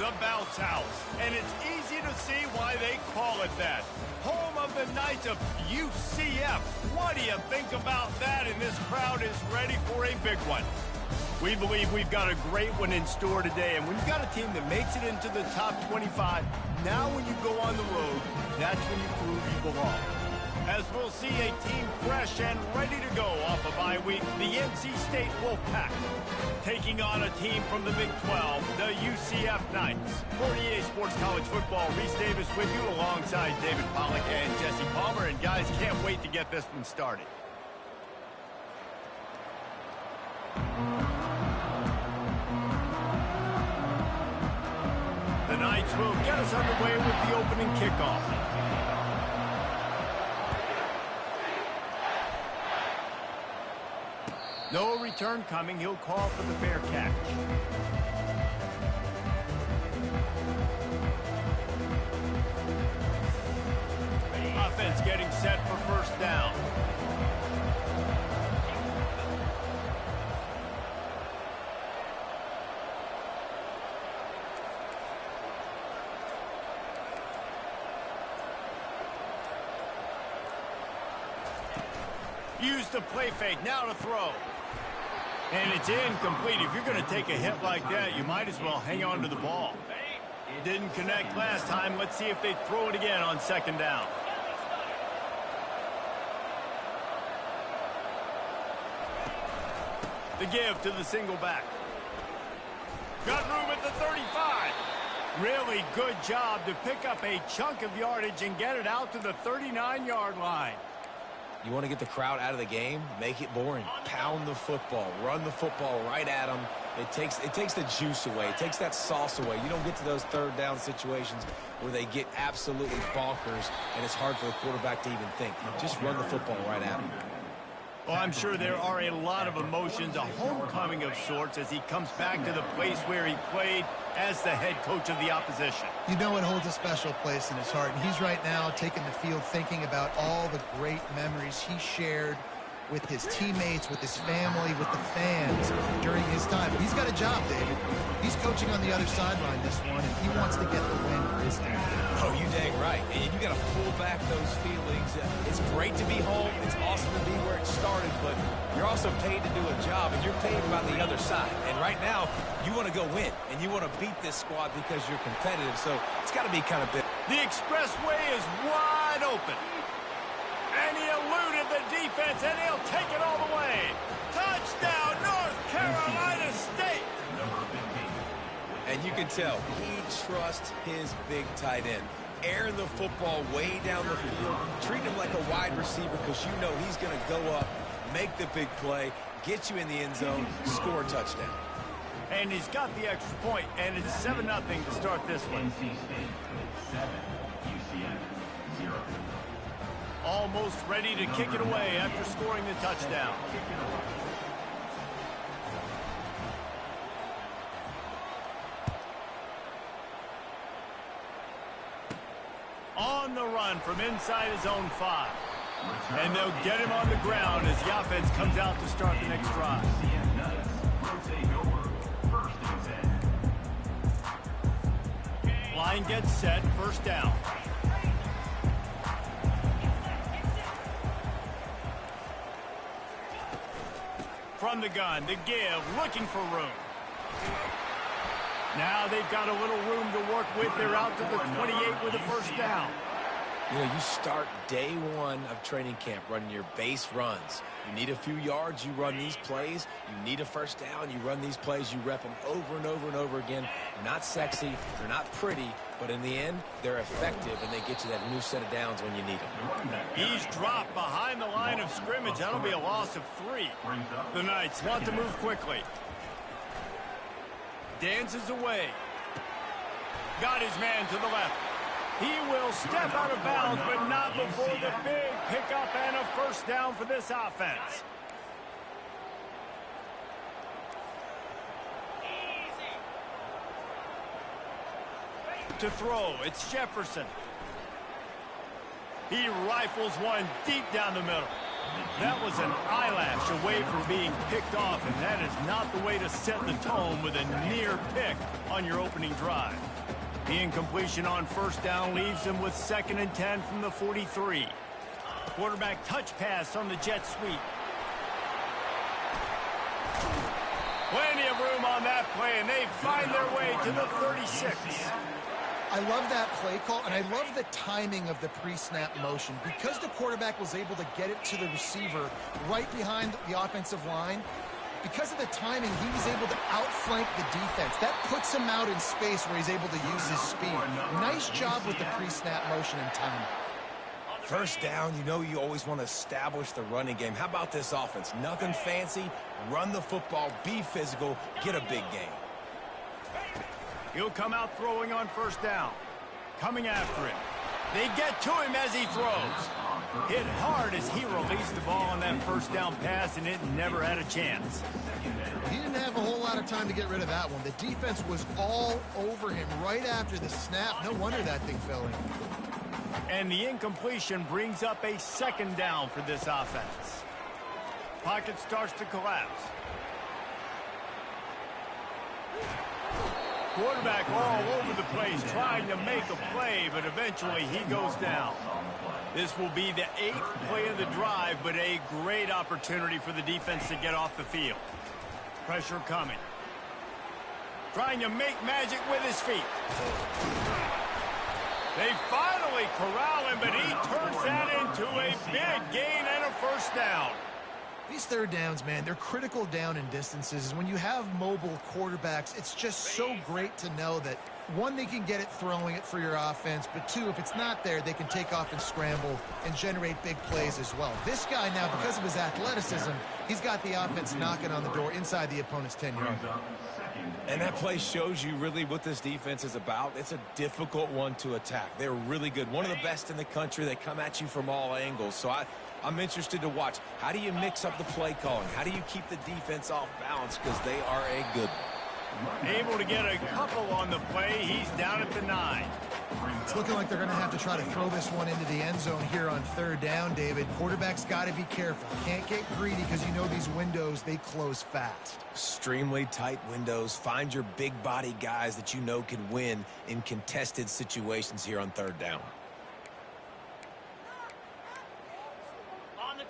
the Bounce House, and it's easy to see why they call it that. Home of the Knights of UCF. What do you think about that? And this crowd is ready for a big one. We believe we've got a great one in store today, and when you've got a team that makes it into the top 25, now when you go on the road, that's when you prove you belong. As we'll see a team fresh and ready to go off a bye week, the NC State Wolfpack taking on a team from the Big 12, the UCF Knights. 48 Sports College Football, Reese Davis with you alongside David Pollack and Jesse Palmer. And guys, can't wait to get this one started. The Knights will get us underway with the opening kickoff. No return coming. He'll call for the fair catch. Offense getting set for first down. Use the play fake. Now to throw. And it's incomplete. If you're going to take a hit like that, you might as well hang on to the ball. Didn't connect last time. Let's see if they throw it again on second down. The give to the single back. Got room at the 35. Really good job to pick up a chunk of yardage and get it out to the 39-yard line. You want to get the crowd out of the game? Make it boring. Pound the football. Run the football right at them. It takes the juice away. It takes that sauce away. You don't get to those third down situations where they get absolutely bonkers and it's hard for the quarterback to even think. Just run the football right at them. Well, I'm sure there are a lot of emotions, a homecoming of sorts as he comes back to the place where he played as the head coach of the opposition. You know it holds a special place in his heart, and he's right now taking the field thinking about all the great memories he shared with his teammates, with his family, with the fans during his time. He's got a job, David. He's coaching on the other sideline this one, and he wants to get the win for his team. Oh, you dang right. And you got to pull back those feelings. It's great to be home. It's awesome to be where it started, but you're also paid to do a job, and you're paid by the other side. And right now, you want to go win, and you want to beat this squad because you're competitive, so it's got to be kind of big. The expressway is wide open. And he eluded the defense, and he'll take it all the way. Touchdown, North Carolina State! And you can tell he trusts his big tight end. Airing the football way down the field, treating him like a wide receiver because you know he's going to go up, make the big play, get you in the end zone, score a touchdown. And he's got the extra point, and it's 7-0 to start this one. NC State 7, UCF 0. Almost ready to kick it away after scoring the touchdown. On the run from inside his own 5. And they'll get him on the ground as the offense comes out to start the next drive. Line gets set, first down. From the gun, the give, looking for room. Now they've got a little room to work with. They're out to the 28 with a first down. You know, you start day one of training camp running your base runs. You need a few yards, you run these plays. You need a first down, you run these plays. You rep them over and over and over again. They're not sexy, they're not pretty, but in the end, they're effective, and they get you that new set of downs when you need them. He's dropped behind the line of scrimmage. That'll be a loss of 3. The Knights want to move quickly. Dances away. Got his man to the left. He will step out of bounds, but not before the big pickup and a first down for this offense. To throw, it's Jefferson. He rifles one deep down the middle. That was an eyelash away from being picked off, and that is not the way to set the tone with a near pick on your opening drive. The incompletion on first down leaves them with 2nd and 10 from the 43. Quarterback touch pass on the jet sweep. Plenty of room on that play, and they find their way to the 36. I love that play call, and I love the timing of the pre-snap motion. Because the quarterback was able to get it to the receiver right behind the offensive line, because of the timing, he was able to outflank the defense. That puts him out in space where he's able to use his speed. Nice job with the pre-snap motion and timing. First down, you know you always want to establish the running game. How about this offense? Nothing fancy. Run the football, be physical, get a big gain. He'll come out throwing on first down. Coming after him. They get to him as he throws. Hit hard as he released the ball on that first down pass, and it never had a chance. He didn't have a whole lot of time to get rid of that one. The defense was all over him right after the snap. No wonder that thing fell in. And the incompletion brings up a 2nd down for this offense. Pocket starts to collapse. Quarterback all over the place trying to make a play, but eventually he goes down. This will be the 8th play of the drive, but a great opportunity for the defense to get off the field. Pressure coming. Trying to make magic with his feet. They finally corral him, but he turns that into a big gain and a first down. These third downs, man, they're critical down in distances. When you have mobile quarterbacks, it's just so great to know that, one, they can get it throwing it for your offense, but two, if it's not there, they can take off and scramble and generate big plays as well. This guy now, because of his athleticism, he's got the offense knocking on the door inside the opponent's 10-yard line. And that play shows you really what this defense is about. It's a difficult one to attack. They're really good. One of the best in the country. They come at you from all angles. So I'm interested to watch. How do you mix up the play calling? How do you keep the defense off balance? Because they are a good one. Able to get a couple on the play. He's down at the 9. It's looking like they're going to have to try to throw this one into the end zone here on 3rd down, David. Quarterback's got to be careful. Can't get greedy because you know these windows, they close fast. Extremely tight windows. Find your big body guys that you know can win in contested situations here on 3rd down.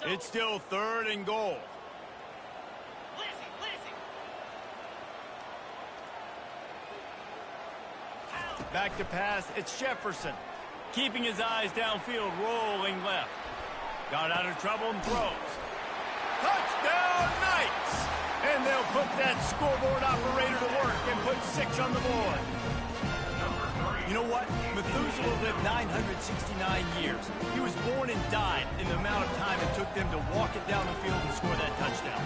It's still 3rd and goal. Back to pass, it's Jefferson. Keeping his eyes downfield, rolling left. Got out of trouble and throws. Touchdown, Knights! And they'll put that scoreboard operator to work and put 6 on the board. You know what? Methuselah lived 969 years. He was born and died in the amount of time it took them to walk it down the field and score that touchdown.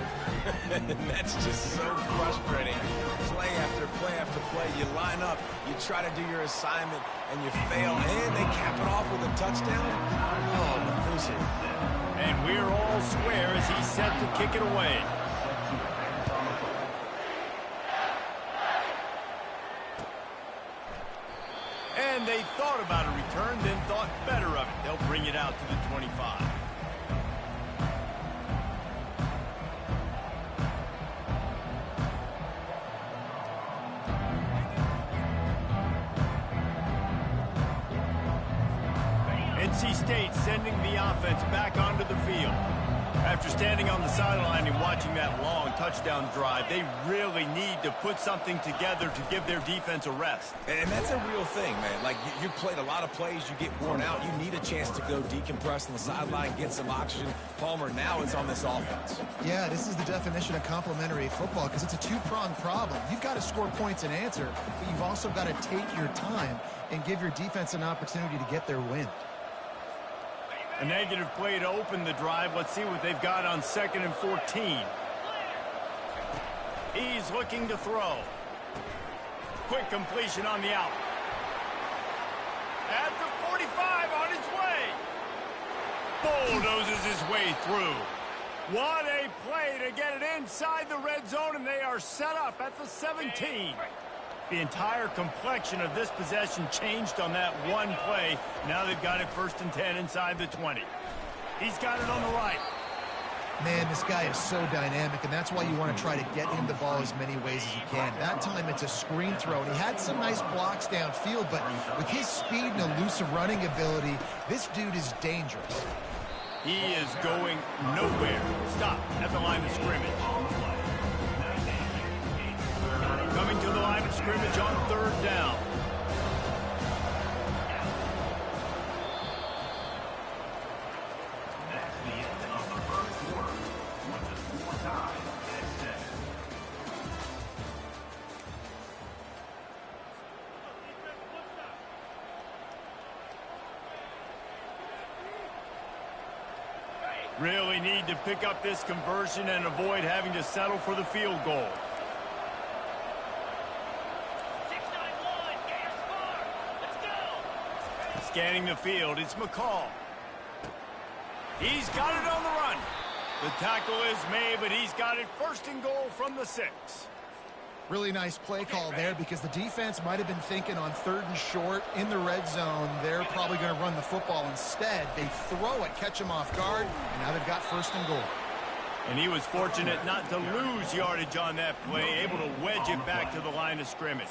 That's just so frustrating. Play after play after play. You line up, you try to do your assignment, and you fail, and they cap it off with a touchdown? Oh, Methuselah. And we're all square as he's set to kick it away. And they thought about a return, then thought better of it. They'll bring it out to the 25. NC State sending the offense back onto the field. After standing on the sideline and watching that long touchdown drive, they really need to put something together to give their defense a rest. And that's a real thing, man. Like, you played a lot of plays, you get worn out, you need a chance to go decompress on the sideline, get some oxygen. Palmer, now it's on this offense. Yeah, this is the definition of complementary football because it's a two-pronged problem. You've got to score points and answer, but you've also got to take your time and give your defense an opportunity to get their win. A negative play to open the drive. Let's see what they've got on 2nd and 14. He's looking to throw. Quick completion on the out. At the 45 on his way. Bulldozes his way through. What a play to get it inside the red zone, and they are set up at the 17. The entire complexion of this possession changed on that one play. Now they've got it 1st and 10 inside the 20. He's got it on the right. Man, this guy is so dynamic, and that's why you want to try to get him the ball as many ways as you can. That time, it's a screen throw, and he had some nice blocks downfield, but with his speed and elusive running ability, this dude is dangerous. He is going nowhere. Stop at the line of scrimmage. Coming to the line of scrimmage on 3rd down. Really need to pick up this conversion and avoid having to settle for the field goal. 6-9-1, get your score. Let's go. Scanning the field, it's McCall. He's got it on the run. The tackle is made, but he's got it 1st and goal from the 6. Really nice play call there because the defense might have been thinking on 3rd and short in the red zone. They're probably going to run the football. Instead, they throw it, catch him off guard, and now they've got 1st and goal. And he was fortunate not to lose yardage on that play, able to wedge it back to the line of scrimmage.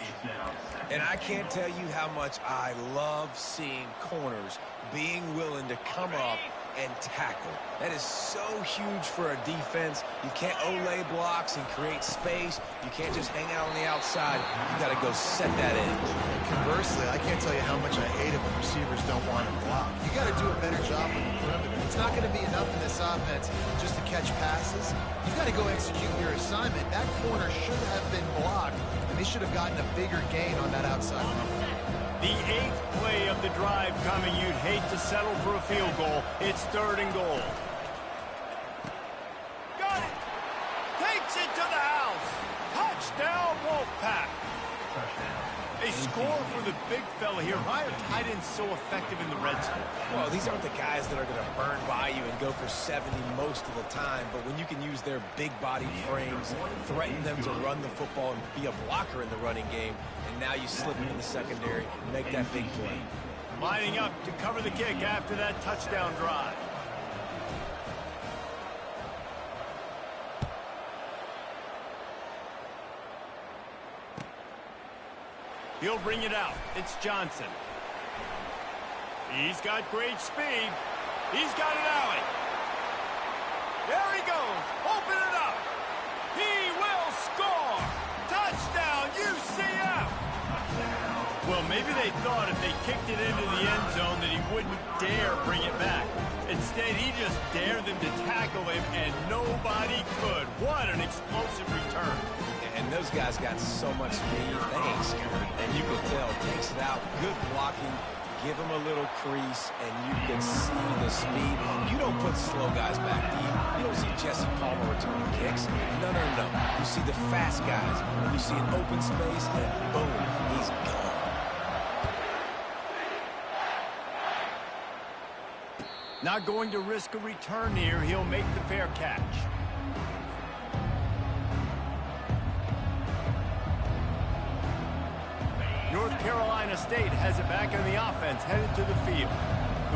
And I can't tell you how much I love seeing corners being willing to come up and tackle. That is so huge for a defense. You can't olay blocks and create space. You can't just hang out on the outside. You got to go set that edge. Conversely, I can't tell you how much I hate it when receivers don't want to block. You got to do a better job on the perimeter. It's not going to be enough in this offense just to catch passes. You got to go execute your assignment. That corner should have been blocked, and they should have gotten a bigger gain on that outside run. The 8th play of the drive coming. You'd hate to settle for a field goal. It's 3rd and goal. Got it. Takes it to the house. Touchdown, Wolfpack. A score for the big fella here. Why are tight ends so effective in the red zone? Well, these aren't the guys that are going to burn by you and go for 70 most of the time, but when you can use their big-bodied frames, threaten them to run the football and be a blocker in the running game, and now you slip them in the secondary and make that big play. Lining up to cover the kick after that touchdown drive. He'll bring it out. It's Johnson. He's got great speed. He's got an alley. There he goes. Open it up. He will score. Touchdown, UCF. Well, maybe they thought if they kicked it into the end zone that he wouldn't dare bring it back. Instead, he just dared them to tackle him, and nobody could. What an explosive return. And those guys got so much speed, they ain't scared. And you can tell, takes it out, good blocking, give them a little crease, and you can see the speed. You don't put slow guys back, do you? You don't see Jesse Palmer returning kicks. No. You see the fast guys. You see an open space, and boom, he's gone. Not going to risk a return here. He'll make the fair catch. North Carolina State has it back on the offense, headed to the field.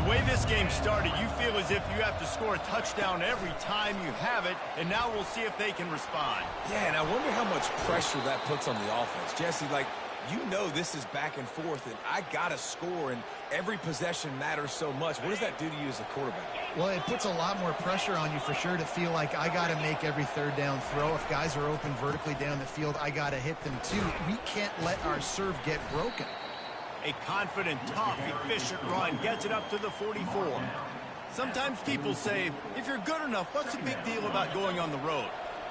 The way this game started, you feel as if you have to score a touchdown every time you have it, and now we'll see if they can respond. Yeah, and I wonder how much pressure that puts on the offense. Jesse, you know this is back and forth, and I got to score, and every possession matters so much. What does that do to you as a quarterback? Well, it puts a lot more pressure on you for sure to feel like I got to make every 3rd down throw. If guys are open vertically down the field, I got to hit them too. We can't let our serve get broken. A confident, tough, efficient run gets it up to the 44. Sometimes people say, if you're good enough, what's the big deal about going on the road?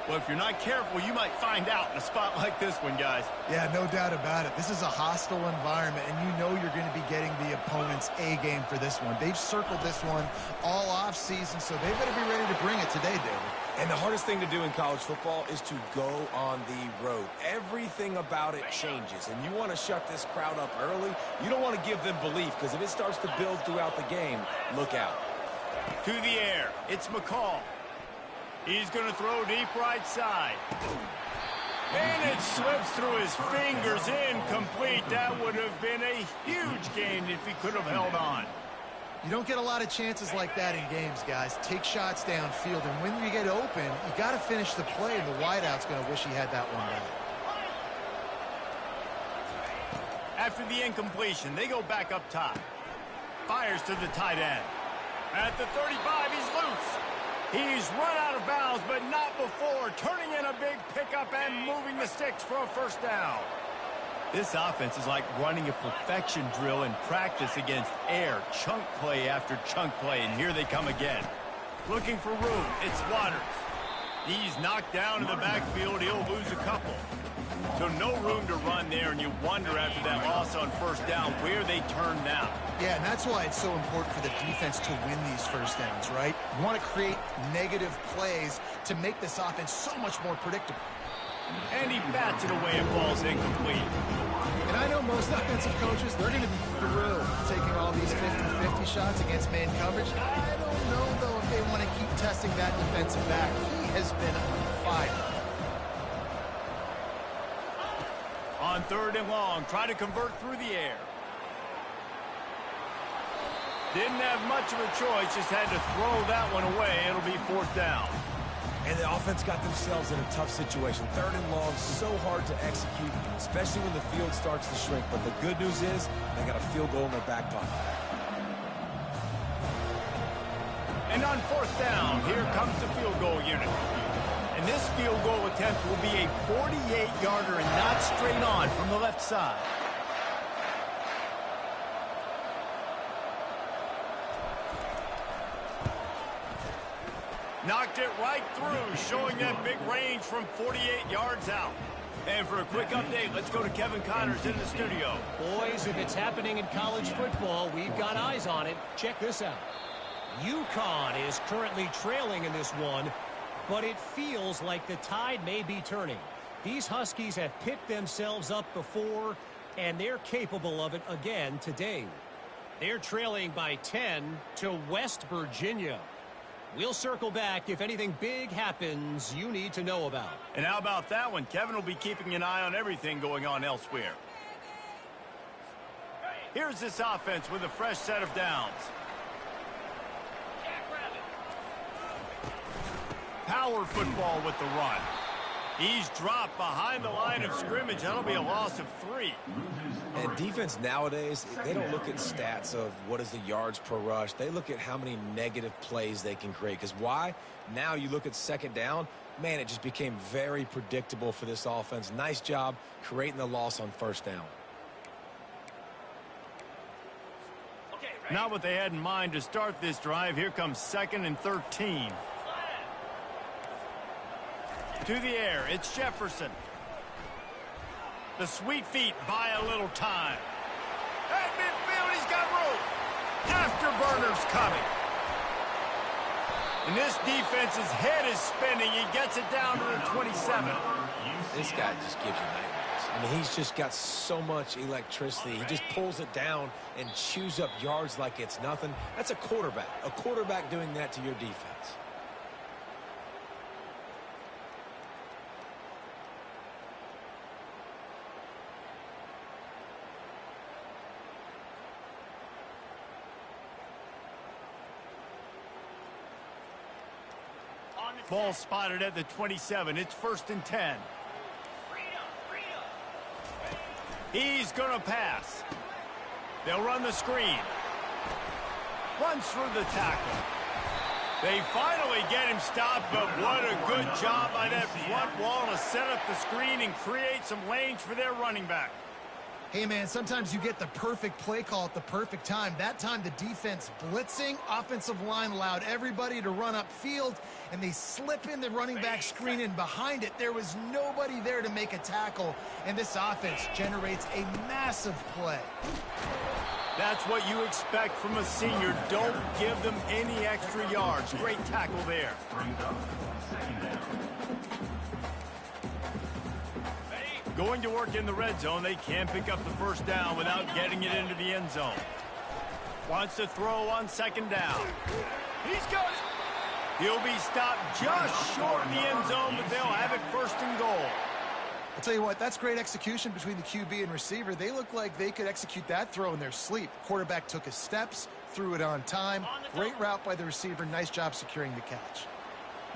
Well, if you're not careful, you might find out in a spot like this one, guys. Yeah, no doubt about it. This is a hostile environment, and you know you're going to be getting the opponent's A-game for this one. They've circled this one all off-season, so they better be ready to bring it today, David. And the hardest thing to do in college football is to go on the road. Everything about it changes, and you want to shut this crowd up early. You don't want to give them belief, because if it starts to build throughout the game, look out. To the air, it's McCall. He's going to throw deep right side. And it slips through his fingers, incomplete. That would have been a huge gain if he could have held on. You don't get a lot of chances like that in games, guys. Take shots downfield, and when you get open, you got to finish the play, and the wideout's going to wish he had that one back. After the incompletion, they go back up top. Fires to the tight end. At the 35, he's loose. He's run out of bounds, but not before turning in a big pickup and moving the sticks for a first down. This offense is like running a perfection drill in practice against air, chunk play after chunk play, and here they come again. Looking for room, it's Waters. He's knocked down in the backfield, he'll lose a couple. So no room to run there, and you wonder after that loss on first down where they turn now. Yeah, and that's why it's so important for the defense to win these first downs, right? You want to create negative plays to make this offense so much more predictable. And he bats it away and falls incomplete. And I know most offensive coaches, they're going to be thrilled taking all these 50-50 shots against man coverage. I don't know, though, if they want to keep testing that defensive back. He has been on fire. On 3rd and long, try to convert through the air. Didn't have much of a choice, just had to throw that one away. It'll be 4th down. And the offense got themselves in a tough situation. 3rd and long, so hard to execute, especially when the field starts to shrink. But the good news is they got a field goal in their back pocket. And on 4th down, here comes the field goal unit. And this field goal attempt will be a 48-yarder and not straight on from the left side. Knocked it right through, showing that big range from 48 yards out. And for a quick update, let's go to Kevin Connors in the studio. Boys, if it's happening in college football, we've got eyes on it. Check this out. UConn is currently trailing in this one, but it feels like the tide may be turning. These Huskies have picked themselves up before, and they're capable of it again today. They're trailing by 10 to West Virginia. We'll circle back if anything big happens you need to know about. And how about that one? Kevin will be keeping an eye on everything going on elsewhere. Here's this offense with a fresh set of downs. Power football with the run. He's dropped behind the line of scrimmage. That'll be a loss of 3. And defense nowadays, they don't look at stats of what is the yards per rush. They look at how many negative plays they can create. Because why? Now you look at 2nd down, man, it just became very predictable for this offense. Nice job creating the loss on 1st down. Not what they had in mind to start this drive. Here comes 2nd and 13. To the air, it's Jefferson. The sweet feet buy a little time. At midfield, he's got room. Afterburners coming. And this defense's head is spinning. He gets it down to the 27. This guy just gives you nightmares. I mean, he's just got so much electricity. He just pulls it down and chews up yards like it's nothing. That's a quarterback. A quarterback doing that to your defense. Ball spotted at the 27. It's 1st and 10. He's going to pass. They'll run the screen. Runs through the tackle. They finally get him stopped, but what a good job by that front wall to set up the screen and create some lanes for their running back. Hey, man, sometimes you get the perfect play call at the perfect time. That time, the defense blitzing, offensive line allowed everybody to run upfield, and they slip in the running back screen, and behind it, there was nobody there to make a tackle, and this offense generates a massive play. That's what you expect from a senior. Don't give them any extra yards. Great tackle there. Going to work in the red zone, they can pick up the first down without getting it into the end zone. Wants to throw on 2nd down. He's got it. He'll be stopped just short of the end zone, but they'll have it 1st and goal. I'll tell you what, that's great execution between the QB and receiver. They look like they could execute that throw in their sleep. Quarterback took his steps, threw it on time. Great route by the receiver. Nice job securing the catch.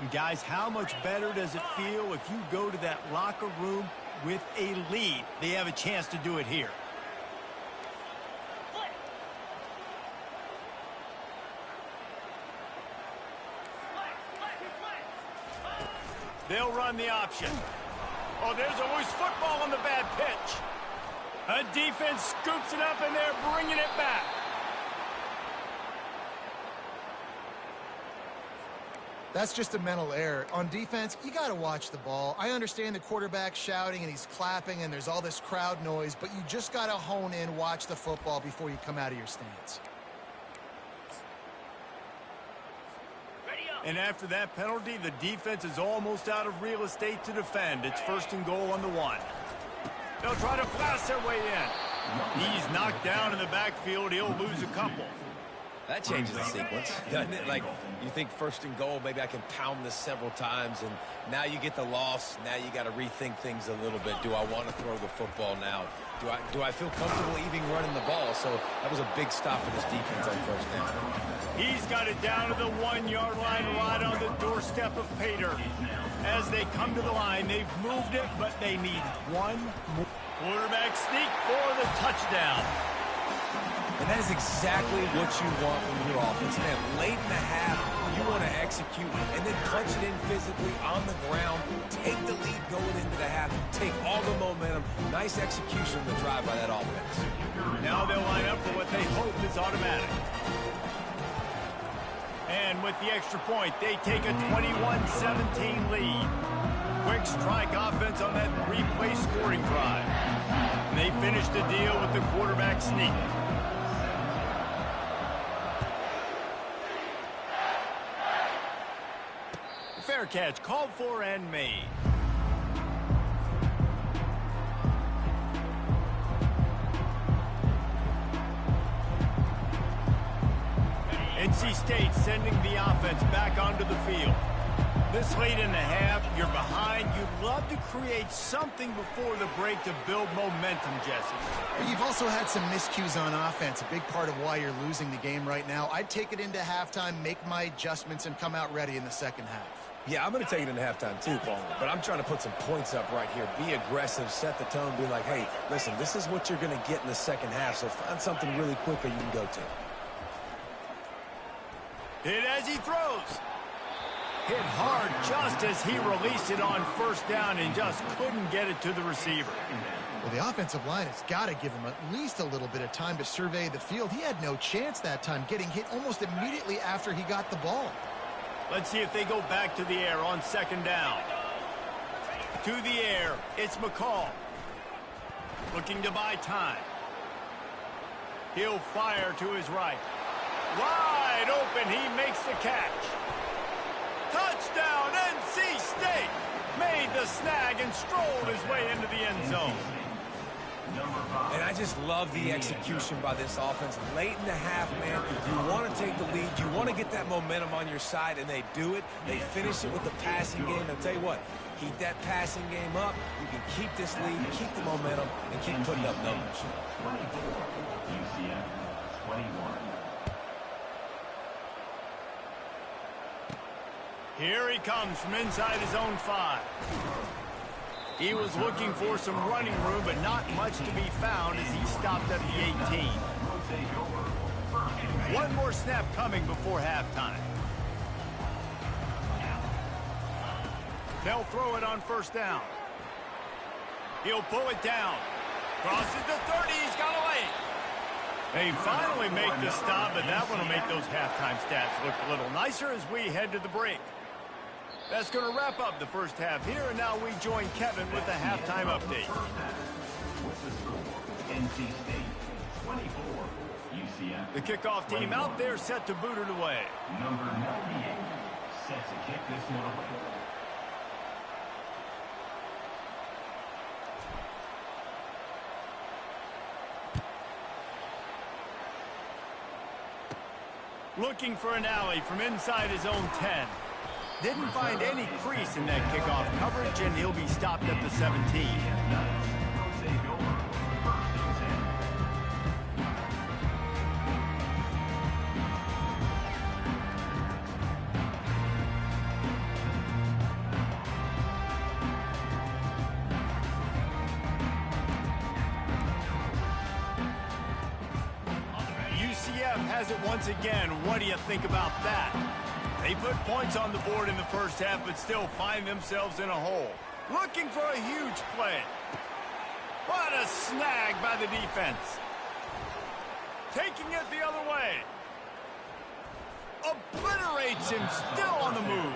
And guys, how much better does it feel if you go to that locker room with a lead? They have a chance to do it here. They'll run the option. Oh, there's always football on the bad pitch. A defense scoops it up, and they're bringing it back. That's just a mental error. On defense, you got to watch the ball. I understand the quarterback shouting and he's clapping and there's all this crowd noise, but you just got to hone in, watch the football before you come out of your stance. And after that penalty, the defense is almost out of real estate to defend. It's 1st and goal on the 1. They'll try to blast their way in. He's knocked down in the backfield. He'll lose a couple. That changes the sequence, doesn't it? Like, you think 1st and goal, maybe I can pound this several times, and now you get the loss. Now you got to rethink things a little bit. Do I want to throw the football now? Do I feel comfortable even running the ball? So that was a big stop for this defense on 1st down. He's got it down to the 1-yard line, right on the doorstep of Pater. As they come to the line, they've moved it, but they need one more. Quarterback sneak for the touchdown. And that is exactly what you want from your offense. Man, late in the half, you want to execute and then punch it in physically on the ground, take the lead going into the half, take all the momentum. Nice execution of the drive by that offense. Now they'll line up for what they hope is automatic. And with the extra point, they take a 21-17 lead. Quick strike offense on that 3-play scoring drive. And they finish the deal with the quarterback sneak. Fair catch, called for and made. NC State sending the offense back onto the field. This late in the half, you're behind. You'd love to create something before the break to build momentum, Jesse. But you've also had some miscues on offense, a big part of why you're losing the game right now. I'd take it into halftime, make my adjustments, and come out ready in the second half. Yeah, I'm going to take it into halftime too, Paul. But I'm trying to put some points up right here. Be aggressive, set the tone, be like, hey, listen, this is what you're going to get in the second half, so find something really quick that you can go to. Hit as he throws. Hit hard just as he released it on 1st down and just couldn't get it to the receiver. Well, the offensive line has got to give him at least a little bit of time to survey the field. He had no chance that time, getting hit almost immediately after he got the ball. Let's see if they go back to the air on 2nd down. To the air, it's McCall. Looking to buy time. He'll fire to his right. Wide open, he makes the catch. Touchdown, NC State! Made the snag and strolled his way into the end zone. And I just love the execution by this offense. Late in the half, man, you want to take the lead. You want to get that momentum on your side, and they do it. They finish it with the passing game. I'll tell you what, keep that passing game up. You can keep this lead, keep the momentum, and keep putting up numbers. 24, UCF 21. Here he comes from inside his own 5. He was looking for some running room, but not much to be found as he stopped at the 18. One more snap coming before halftime. They'll throw it on 1st down. He'll pull it down. Crosses the 30. He's got away. They finally make the stop, but that one will make those halftime stats look a little nicer as we head to the break. That's going to wrap up the 1st half here, and now we join Kevin with the halftime update. With the score, NC State 24, UCF. The kickoff team out there set to boot it away. Number 98 set to kick this one away. Looking for an alley from inside his own 10. Didn't find any crease in that kickoff coverage, and he'll be stopped at the 17. once again. What do you think about that? They put points on the board in the first half, but still find themselves in a hole. Looking for a huge play. What a snag by the defense. Taking it the other way. Obliterates him, still on the move.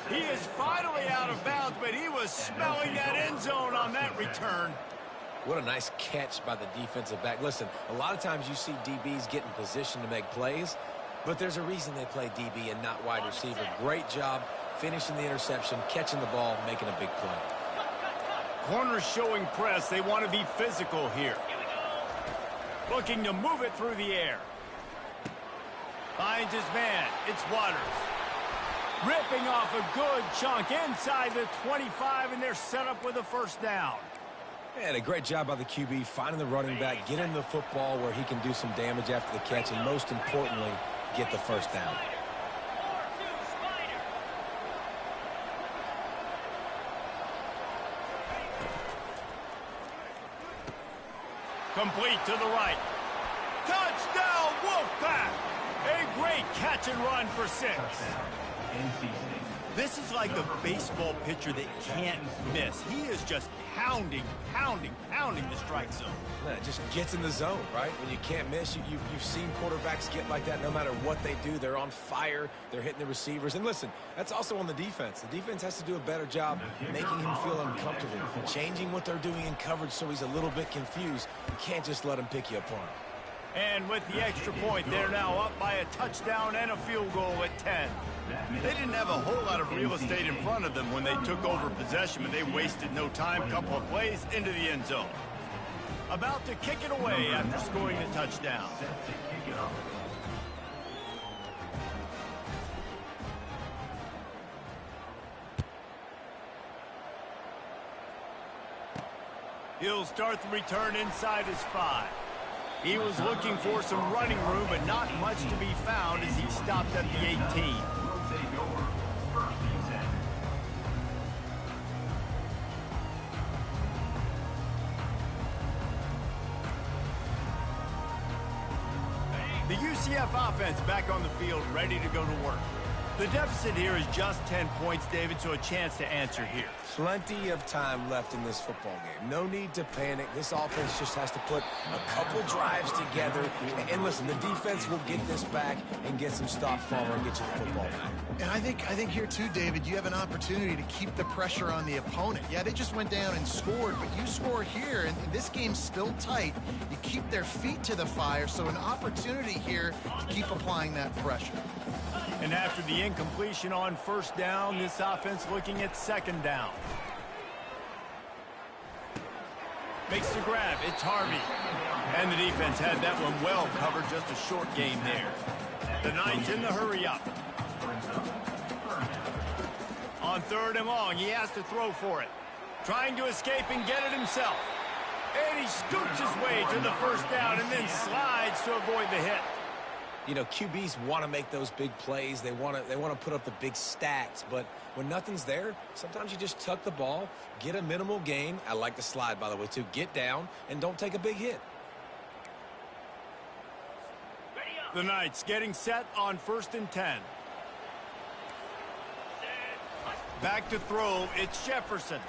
He is finally out of bounds, but he was smelling that end zone on that return. What a nice catch by the defensive back. Listen, a lot of times you see DBs get in position to make plays, but there's a reason they play DB and not wide receiver. Great job finishing the interception, catching the ball, making a big play. Corners showing press. They want to be physical here. Looking to move it through the air. Finds his man. It's Waters. Ripping off a good chunk inside the 25, and they're set up with a first down. And a great job by the QB finding the running back, getting the football where he can do some damage after the catch, and most importantly, get the first down. Complete to the right. Touchdown, Wolfpack! A great catch and run for 6. This is like a baseball pitcher that can't miss. He is just pounding the strike zone. Man, it just gets in the zone, right? When you can't miss, you've seen quarterbacks get like that no matter what they do. They're on fire. They're hitting the receivers. And listen, that's also on the defense. The defense has to do a better job making him feel uncomfortable, changing what they're doing in coverage so he's a little bit confused. You can't just let him pick you apart. And with the extra point, they're now up by a touchdown and a field goal at 10. They didn't have a whole lot of real estate in front of them when they took over possession, but they wasted no time. Couple of plays into the end zone. About to kick it away after scoring the touchdown. He'll start the return inside his 5. He was looking for some running room, but not much to be found as he stopped at the 18. The UCF offense back on the field, ready to go to work. The deficit here is just 10 points, David, so a chance to answer here. Plenty of time left in this football game. No need to panic. This offense just has to put a couple drives together. And listen, the defense will get this back and get some stops for and get you the football back. And I think here too, David, you have an opportunity to keep the pressure on the opponent. Yeah, they just went down and scored, but you score here, and this game's still tight. You keep their feet to the fire, so an opportunity here to keep applying that pressure. And after the incompletion on first down, this offense looking at second down. Makes the grab. It's Harvey. And the defense had that one well covered. Just a short game there. The Knights in the hurry up. On 3rd and long, he has to throw for it. Trying to escape and get it himself. And he scoots his way to the first down and then slides to avoid the hit. You know, QBs want to make those big plays. They want to put up the big stats. But when nothing's there, sometimes you just tuck the ball, get a minimal gain. I like the slide, by the way, too. Get down and don't take a big hit. The Knights getting set on 1st and 10. Back to throw. It's Jefferson.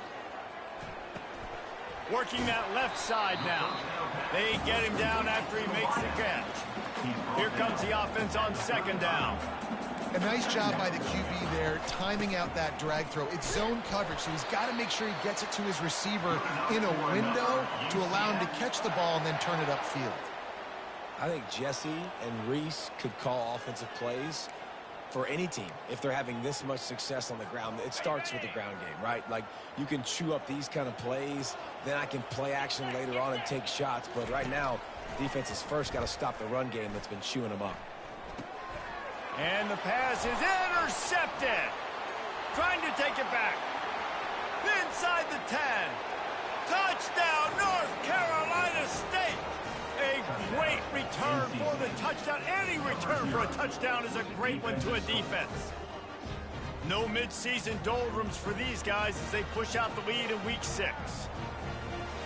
Working that left side now. They get him down after he makes the catch. Here comes the offense on 2nd down. A nice job by the QB there, timing out that drag throw. It's zone coverage, so he's got to make sure he gets it to his receiver in a window to allow him to catch the ball and then turn it upfield. I think Jesse and Reese could call offensive plays for any team if they're having this much success on the ground. It starts with the ground game, right? Like, you can chew up these kind of plays, then I can play action later on and take shots. But right now, defense has first got to stop the run game that's been chewing them up. And the pass is intercepted. Trying to take it back. Inside the 10. Touchdown, North Carolina State. A great return for the touchdown. Any return for a touchdown is a great one to a defense. No midseason doldrums for these guys as they push out the lead in week 6.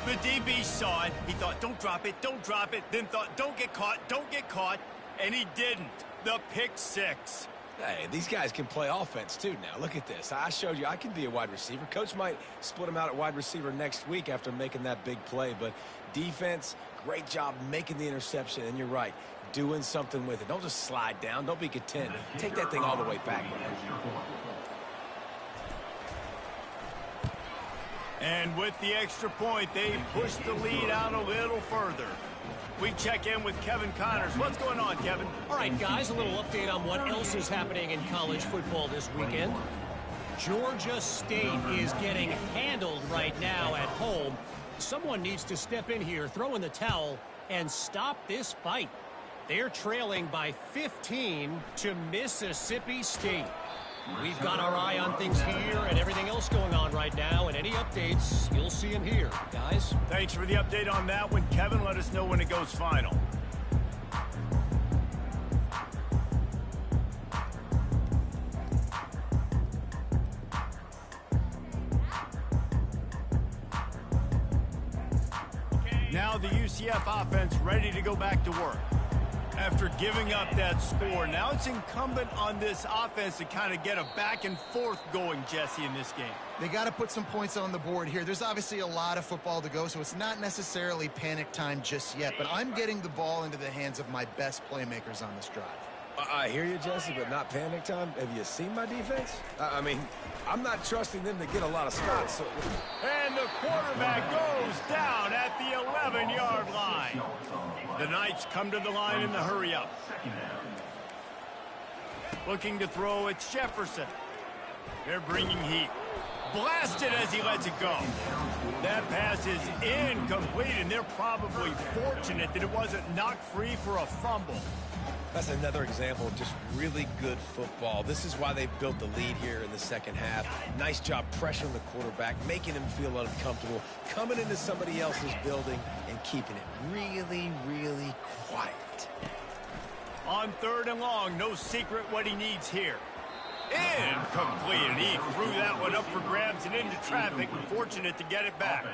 The DB saw it. He thought, don't drop it, don't drop it. Then thought, don't get caught, don't get caught. And he didn't. The pick six. Hey, these guys can play offense too now. Look at this. I showed you I can be a wide receiver. Coach might split him out at wide receiver next week after making that big play. But defense, great job making the interception. And you're right, doing something with it. Don't just slide down. Don't be content. Take that thing all the way back. And with the extra point, they push the lead out a little further. We check in with Kevin Connors. What's going on, Kevin? All right, guys, a little update on what else is happening in college football this weekend. Georgia State is getting handled right now at home. Someone needs to step in here, throw in the towel, and stop this fight. They're trailing by 15 to Mississippi State. We've got our eye on things here and everything else going on right now, and any updates, you'll see them here. Guys? Thanks for the update on that one, Kevin. Let us know when it goes final. Now the UCF offense ready to go back to work. After giving up that score, now it's incumbent on this offense to kind of get a back and forth going, Jesse, in this game. They got to put some points on the board here. There's obviously a lot of football to go, so it's not necessarily panic time just yet, but I'm getting the ball into the hands of my best playmakers on this drive. I hear you, Jesse, but not panic time. Have you seen my defense? I mean, I'm not trusting them to get a lot of spots. So... And the quarterback goes down at the 11-yard line. The Knights come to the line in the hurry-up. Looking to throw, it's Jefferson. They're bringing heat. Blasted as he lets it go. That pass is incomplete, and they're probably fortunate that it wasn't knocked free for a fumble. That's another example of just really good football. This is why they built the lead here in the second half. Nice job pressuring the quarterback, making him feel uncomfortable, coming into somebody else's building and keeping it really, really quiet. On 3rd and long, no secret what he needs here. Incomplete, and he threw that one up for grabs and into traffic. Fortunate to get it back.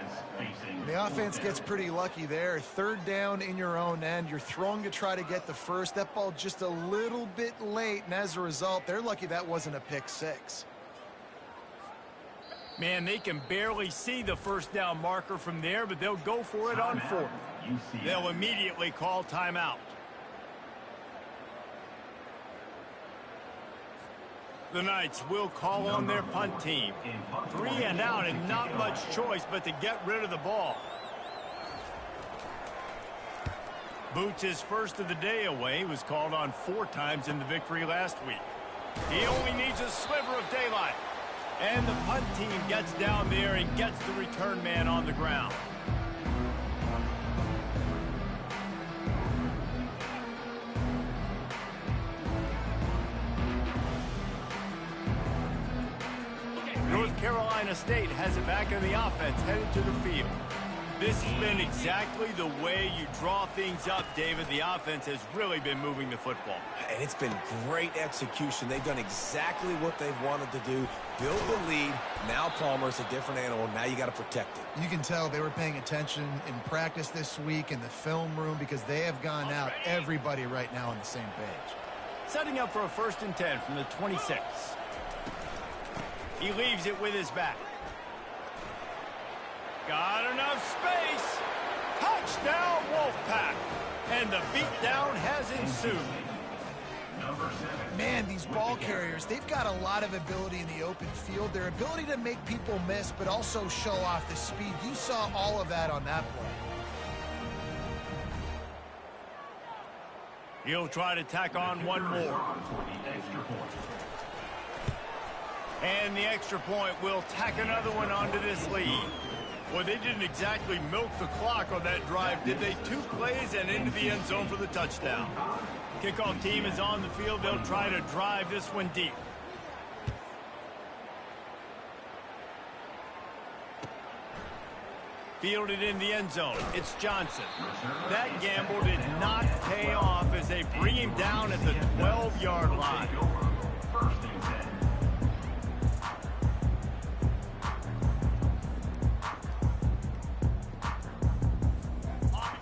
The offense gets pretty lucky there. 3rd down in your own end. You're throwing to try to get the first. That ball just a little bit late, and as a result, they're lucky that wasn't a pick six. Man, they can barely see the 1st down marker from there, but they'll go for it on 4th. They'll immediately call timeout. The Knights will call on their punt team. 3 and out and not much choice but to get rid of the ball. Boots his first of the day away. He was called on 4 times in the victory last week. He only needs a sliver of daylight. And the punt team gets down there and gets the return man on the ground. North Carolina State has it back in the offense, headed to the field. This has been exactly the way you draw things up, David. The offense has really been moving the football. And it's been great execution. They've done exactly what they've wanted to do. Build the lead. Now Palmer's a different animal. Now you got to protect it. You can tell they were paying attention in practice this week in the film room because they have gone out, everybody right now on the same page. Setting up for a 1st and 10 from the 26. He leaves it with his back. Got enough space. Touchdown, Wolfpack. And the beatdown has ensued. Man, these ball carriers, they've got a lot of ability in the open field. Their ability to make people miss, but also show off the speed. You saw all of that on that play. He'll try to tack on one more. And the extra point will tack another one onto this lead. Well, they didn't exactly milk the clock on that drive, did they? 2 plays and into the end zone for the touchdown. Kickoff team is on the field. They'll try to drive this one deep. Fielded in the end zone. It's Johnson. That gamble did not pay off as they bring him down at the 12-yard line.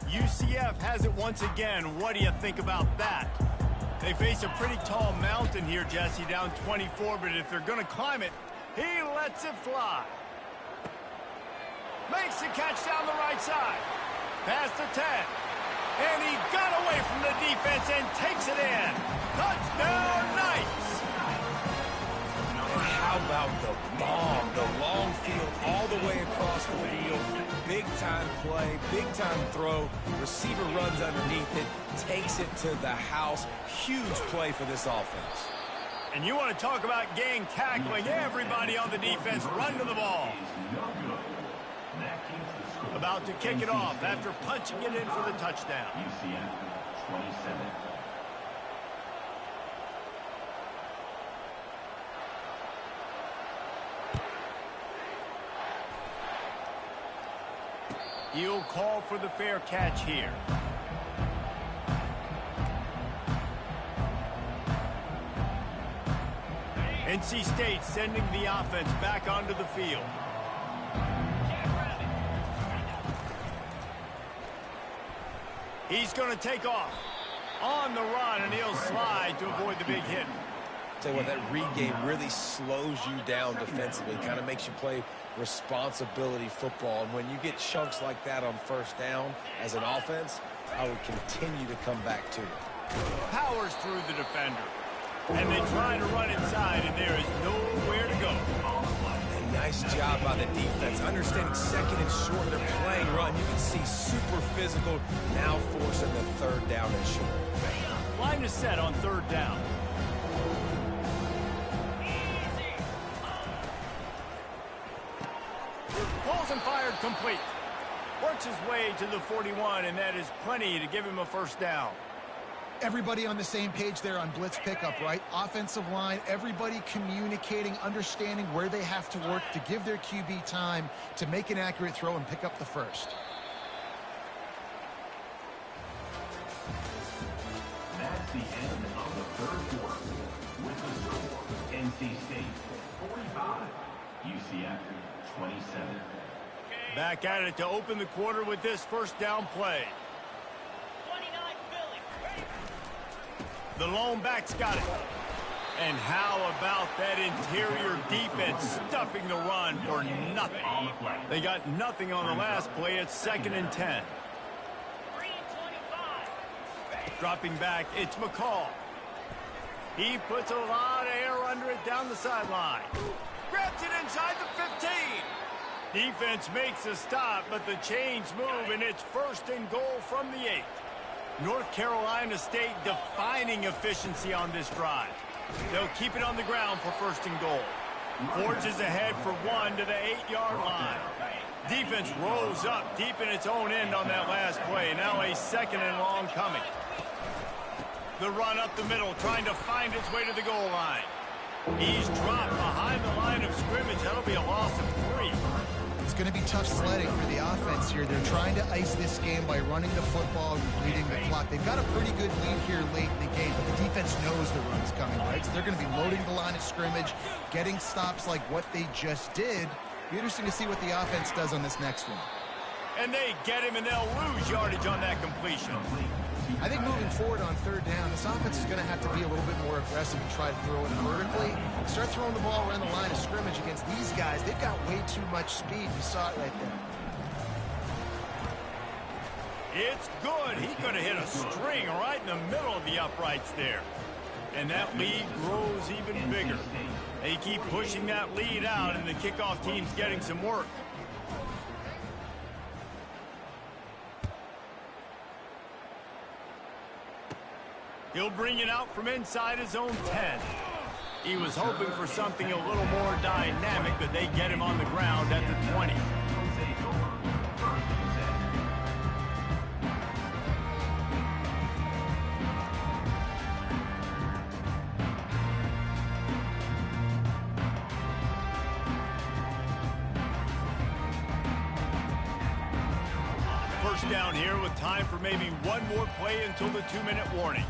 UCF has it once again. What do you think about that? They face a pretty tall mountain here, Jesse, down 24, but if they're going to climb it, he lets it fly. Makes the catch down the right side. Past the 10. And he got away from the defense and takes it in. Touchdown, Knights! How about the bomb, the long field all the way across the field. Big-time play, big-time throw. Receiver runs underneath it, takes it to the house. Huge play for this offense. And you want to talk about gang tackling. Everybody on the defense run to the ball. About to kick it off after punching it in for the touchdown. UCF 27. He'll call for the fair catch here. NC State sending the offense back onto the field. He's going to take off on the run, and he'll slide to avoid the big hit. Tell you what, that read game really slows you down defensively, kind of makes you play responsibility football. And when you get chunks like that on first down as an offense, I would continue to come back to it. Powers through the defender. And they try to run inside, and there is nowhere to go. And nice job by the defense. Understanding second and short, they're playing run. You can see super physical, now forcing the third down and short. Line is set on third down. Balls and fired complete. Works his way to the 41, and that is plenty to give him a first down. Everybody on the same page there on blitz pickup, right? Offensive line, everybody communicating, understanding where they have to work to give their QB time to make an accurate throw and pick up the first. That's the end of the third quarter. With the score, NC State 45, UCF 27. Back at it to open the quarter with this first down play. 29 Philly. The lone back's got it. And how about that interior defense stuffing the run for nothing? They got nothing on the last play. It's 2nd and 10. 3 and 25. Dropping back, it's McCall. He puts a lot of air under it down the sideline. Grabs it inside the 15. Defense makes a stop, but the chains move, and it's 1st and goal from the 8. North Carolina State defining efficiency on this drive. They'll keep it on the ground for 1st and goal. Forges ahead for 1 to the 8-yard line. Defense rolls up deep in its own end on that last play. Now a 2nd and long coming. The run up the middle, trying to find its way to the goal line. He's dropped behind the line of scrimmage. That'll be a loss of 3. It's going to be tough sledding for the offense here. They're trying to ice this game by running the football and completing the clock. They've got a pretty good lead here late in the game, but the defense knows the run's coming, right? So they're going to be loading the line of scrimmage, getting stops like what they just did. Be interesting to see what the offense does on this next one. And they get him, and they'll lose yardage on that completion. I think moving forward on third down, this offense is going to have to be a little bit more aggressive and try to throw it vertically. Start throwing the ball around the line of scrimmage against these guys. They've got way too much speed. You saw it right there. It's good. He could have hit a string right in the middle of the uprights there. And that lead grows even bigger. They keep pushing that lead out, and the kickoff team's getting some work. He'll bring it out from inside his own 10. He was hoping for something a little more dynamic, but they get him on the ground at the 20. First down here with time for maybe one more play until the 2-minute warning.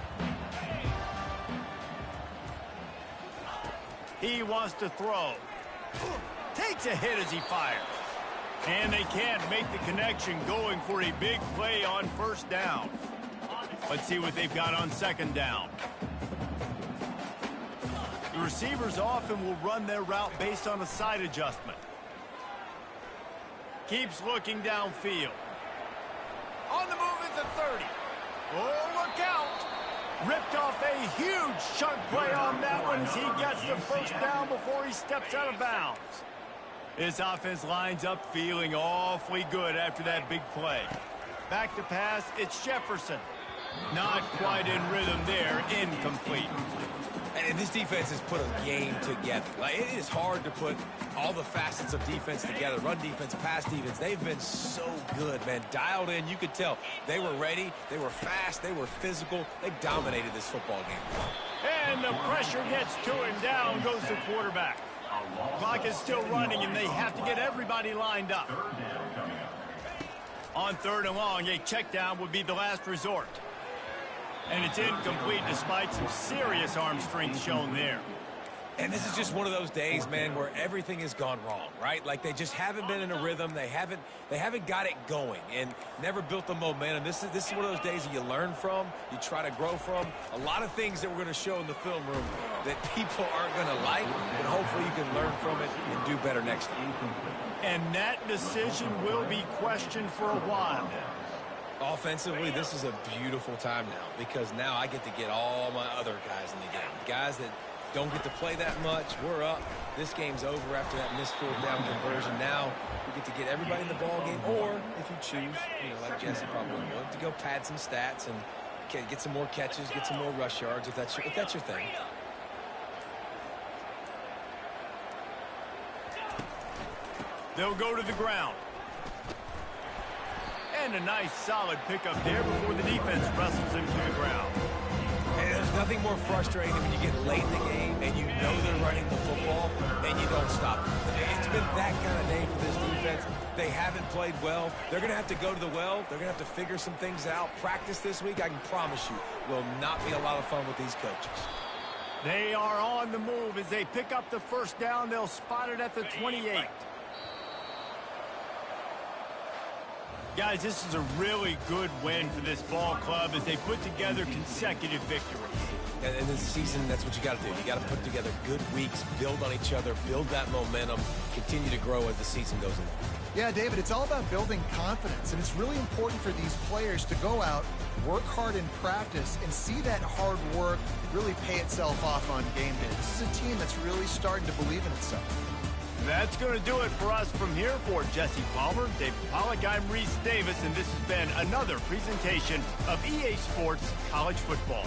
He wants to throw. Takes a hit as he fires. And they can't make the connection, going for a big play on first down. Let's see what they've got on second down. The receivers often will run their route based on a side adjustment. Keeps looking downfield. On the move is the 30. Oh, look out. Ripped off a huge chunk play on that one as he gets the first down before he steps out of bounds. This offense lines up feeling awfully good after that big play. Back to pass, it's Jefferson. Not quite in rhythm there, incomplete. And this defense has put a game together. Like, it is hard to put all the facets of defense together. Run defense, pass defense. They've been so good, man. Dialed in. You could tell they were ready. They were fast. They were physical. They dominated this football game. And the pressure gets to him. Down goes the quarterback. Clock is still running, and they have to get everybody lined up. On third and long, a check down would be the last resort. And it's incomplete despite some serious arm strength shown there. And this is just one of those days, man, where everything has gone wrong, right? Like they just haven't been in a rhythm. They haven't got it going and never built the momentum. This is one of those days that you learn from, you try to grow from. A lot of things that we're going to show in the film room that people aren't going to like, but hopefully you can learn from it and do better next time. And that decision will be questioned for a while. Offensively, this is a beautiful time now because now I get to get all my other guys in the game. Guys that don't get to play that much. We're up. This game's over after that missed fourth down conversion. Now we get to get everybody in the ball game, or if you choose, like Jesse probably would, to go pad some stats and get some more catches, get some more rush yards if that's your thing. They'll go to the ground. And a nice solid pickup there before the defense wrestles him to the ground. And there's nothing more frustrating than when you get late in the game and you know they're running the football and you don't stop them. It's been that kind of day for this defense. They haven't played well. They're going to have to go to the well. They're going to have to figure some things out. Practice this week, I can promise you, will not be a lot of fun with these coaches. They are on the move as they pick up the first down. They'll spot it at the 28. Guys, this is a really good win for this ball club as they put together consecutive victories. And in this season, that's what you got to do. You got to put together good weeks, build on each other, build that momentum, continue to grow as the season goes along. Yeah, David, it's all about building confidence, and it's really important for these players to go out, work hard in practice, and see that hard work really pay itself off on game day. This is a team that's really starting to believe in itself. That's going to do it for us from here. For Jesse Palmer, David Pollack, I'm Reese Davis, and this has been another presentation of EA Sports College Football.